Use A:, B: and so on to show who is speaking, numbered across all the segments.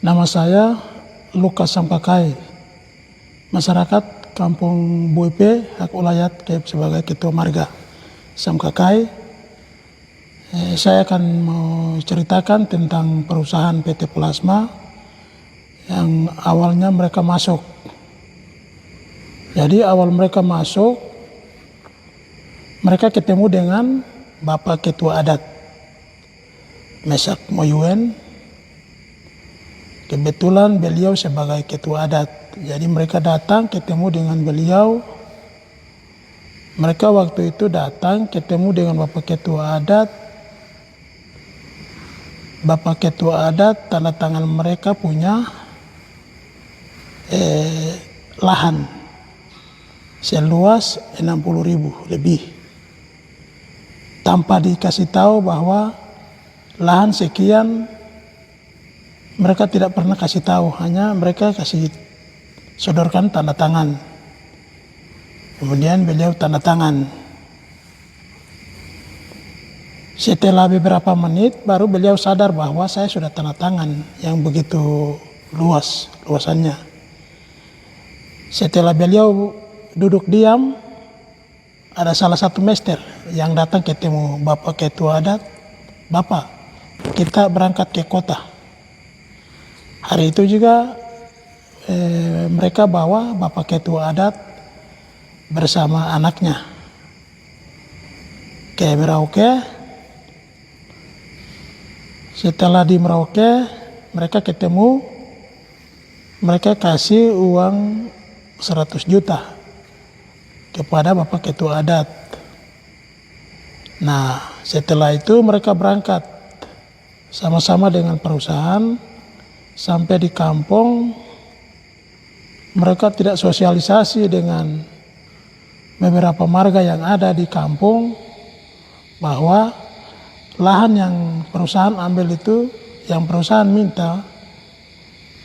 A: Nama saya Lukas Sampakai, masyarakat Kampung Buipe, Hak Ulayat sebagai Ketua Marga Sampakai. Saya akan mau ceritakan tentang perusahaan PT Plasma yang awalnya mereka masuk. Jadi awal mereka masuk, mereka ketemu dengan Bapak Ketua Adat, Mesak Moyuen. Kebetulan beliau sebagai ketua adat, jadi mereka datang ketemu dengan beliau. Mereka waktu itu datang ketemu dengan Bapak Ketua Adat. Bapak Ketua Adat tanda tangan mereka punya lahan seluas 60.000 lebih, tanpa dikasih tahu bahwa lahan sekian. Mereka tidak pernah kasih tahu, hanya mereka kasih sodorkan tanda tangan. Kemudian beliau tanda tangan. Setelah beberapa menit baru beliau sadar bahwa saya sudah tanda tangan yang begitu luasannya. Setelah beliau duduk diam, ada salah satu mester yang datang ketemu Bapak Ketua Adat. Bapak, kita berangkat ke kota. Hari itu juga mereka bawa Bapak Ketua Adat bersama anaknya ke Merauke. Setelah di Merauke, mereka ketemu, mereka kasih uang 100 juta kepada Bapak Ketua Adat. Nah, setelah itu mereka berangkat sama-sama dengan perusahaan. Sampai di kampung, mereka tidak sosialisasi dengan beberapa marga yang ada di kampung bahwa lahan yang perusahaan ambil itu, yang perusahaan minta,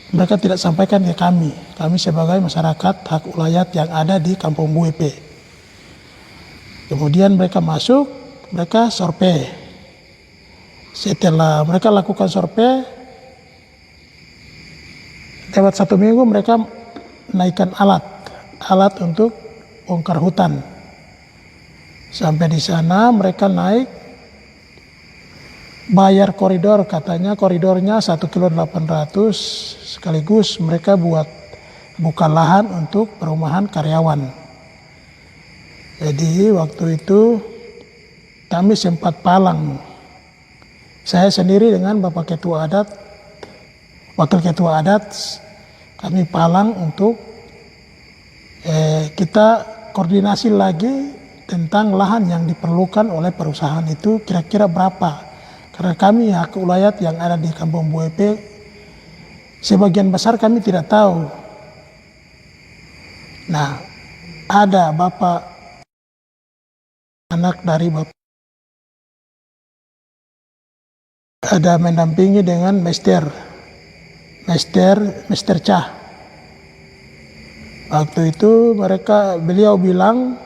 A: mereka tidak sampaikan ke kami. Kami sebagai masyarakat hak ulayat yang ada di Kampung Buipe. Kemudian mereka masuk, mereka survei. Setelah mereka lakukan survei, lewat 1 minggu mereka naikkan alat untuk bongkar hutan. Sampai di sana mereka naik, bayar koridor, katanya koridornya 1,8 km, sekaligus mereka buka lahan untuk perumahan karyawan. Jadi waktu itu kami sempat palang, saya sendiri dengan Bapak Ketua Adat, Wakil Ketua Adat, kami palang untuk kita koordinasi lagi tentang lahan yang diperlukan oleh perusahaan itu kira-kira berapa. Karena kami hak ulayat yang ada di Kampung Buipe, sebagian besar kami tidak tahu. Nah, ada Bapak, anak dari Bapak, ada mendampingi dengan Mester Cah. Waktu itu beliau bilang,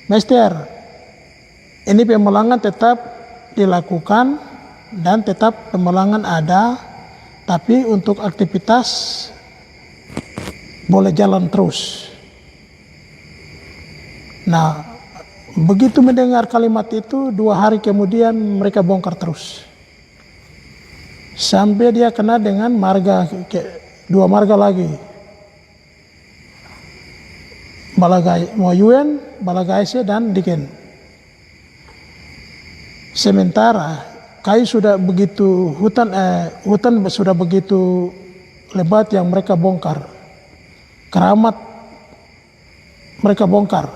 A: Mester, ini pemulangan tetap dilakukan dan tetap pemulangan ada, tapi untuk aktivitas boleh jalan terus. Nah, begitu mendengar kalimat itu, 2 hari kemudian mereka bongkar terus. Sampai dia kena dengan dua marga lagi, Moyuen, Balagaise, dan Diken. Sementara kayu sudah begitu, hutan sudah begitu lebat yang mereka bongkar. Keramat mereka bongkar.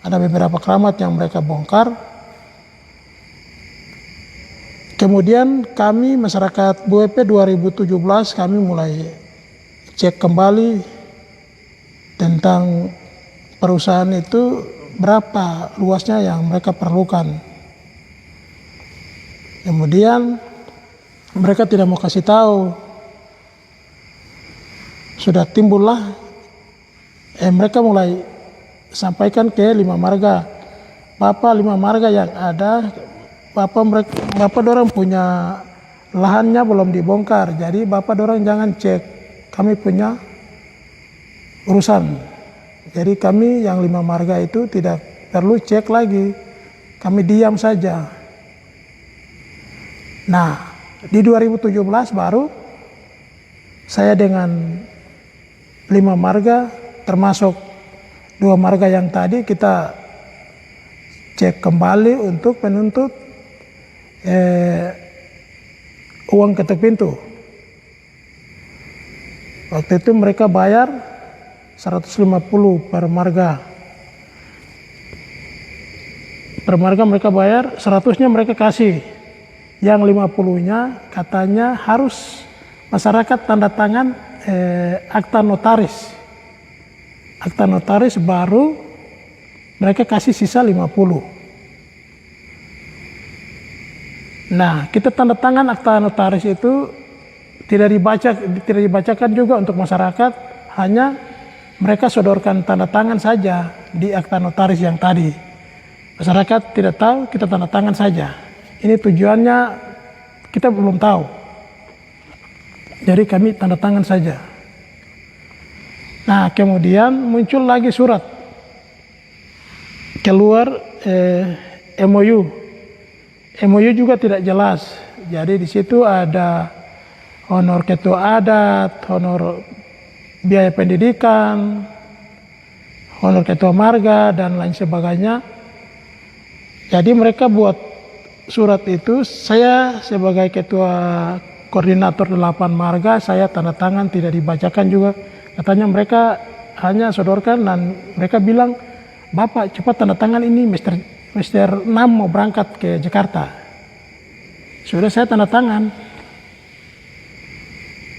A: Ada beberapa keramat yang mereka bongkar. Kemudian kami masyarakat Buipe 2017 kami mulai cek kembali tentang perusahaan itu berapa luasnya yang mereka perlukan. Kemudian mereka tidak mau kasih tahu. Sudah timbullah mereka mulai sampaikan ke 5 marga. Bapak 5 marga yang ada, Bapak dorang punya lahannya belum dibongkar, jadi Bapak dorang jangan cek, kami punya urusan. Jadi kami yang 5 marga itu tidak perlu cek lagi, kami diam saja. Nah, di 2017 baru saya dengan 5 marga termasuk 2 marga yang tadi kita cek kembali untuk menuntut uang ketuk pintu. Waktu itu mereka bayar 150 per marga. Per marga mereka bayar, 100-nya mereka kasih. Yang 50-nya katanya harus masyarakat tanda tangan akta notaris. Akta notaris baru mereka kasih sisa 50. Nah, kita tanda tangan akta notaris itu tidak dibacakan juga untuk masyarakat, hanya mereka sodorkan tanda tangan saja di akta notaris yang tadi. Masyarakat tidak tahu, kita tanda tangan saja. Ini tujuannya kita belum tahu. Jadi kami tanda tangan saja. Nah, kemudian muncul lagi surat keluar MOU. MOU juga tidak jelas. Jadi di situ ada honor ketua adat, honor biaya pendidikan, honor ketua marga dan lain sebagainya. Jadi mereka buat surat itu, saya sebagai ketua koordinator 8 marga, saya tanda tangan, tidak dibacakan juga. Katanya mereka hanya sodorkan dan mereka bilang, Bapak cepat tanda tangan ini, Mr. Nam mau berangkat ke Jakarta. Sudah saya tanda tangan.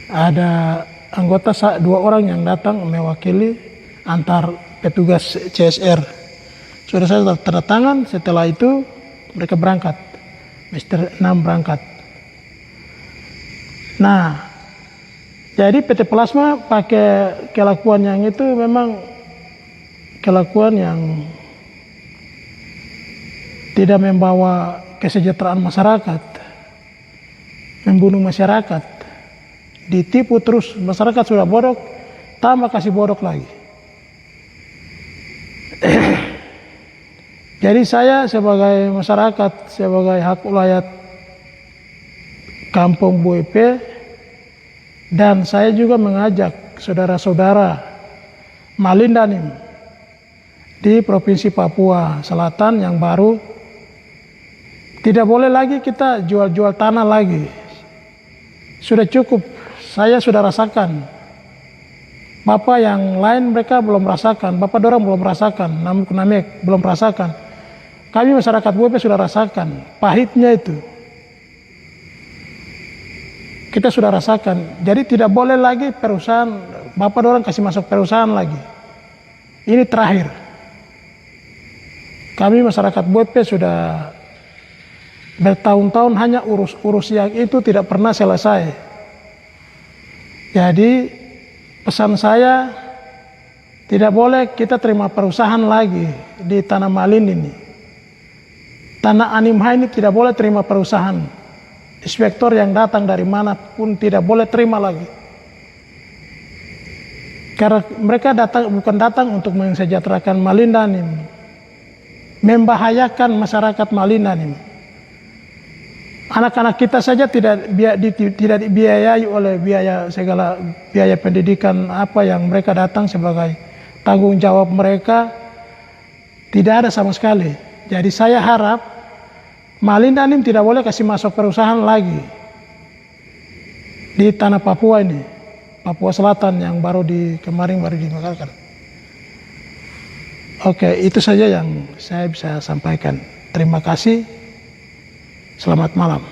A: Ada anggota 2 orang yang datang mewakili antar petugas CSR. Sudah saya tanda tangan, setelah itu mereka berangkat. Mr. Nam berangkat. Nah, jadi PT Plasma pakai kelakuan yang itu memang kelakuan yang tidak membawa kesejahteraan masyarakat, membunuh masyarakat, ditipu terus, masyarakat sudah bodoh, tambah kasih bodoh lagi. Jadi saya sebagai masyarakat, sebagai hak ulayat Kampung Buepe, dan saya juga mengajak saudara-saudara Malindanim di Provinsi Papua Selatan yang baru, tidak boleh lagi kita jual-jual tanah lagi. Sudah cukup, saya sudah rasakan. Bapak yang lain mereka belum rasakan, Bapak dorang belum rasakan, Namek belum rasakan. Kami masyarakat Buepe sudah rasakan pahitnya itu. Kita sudah rasakan. Jadi tidak boleh lagi perusahaan, Bapak dorang kasih masuk perusahaan lagi. Ini terakhir. Kami masyarakat Buepe sudah bertahun-tahun hanya urus yang itu tidak pernah selesai. Jadi pesan saya, tidak boleh kita terima perusahaan lagi di Tanah Malin ini. Tanah Animha ini tidak boleh terima perusahaan. Inspektor yang datang dari mana pun tidak boleh terima lagi. Karena mereka bukan datang untuk mensejahterakan Malindanim, membahayakan masyarakat Malindanim. Anak-anak kita saja tidak dibiayai oleh segala biaya pendidikan apa yang mereka datang sebagai tanggung jawab mereka, tidak ada sama sekali. Jadi saya harap Malindanim tidak boleh kasih masuk perusahaan lagi di tanah Papua ini, Papua Selatan yang kemarin baru dimekarkan. Oke, itu saja yang saya bisa sampaikan. Terima kasih. Selamat malam.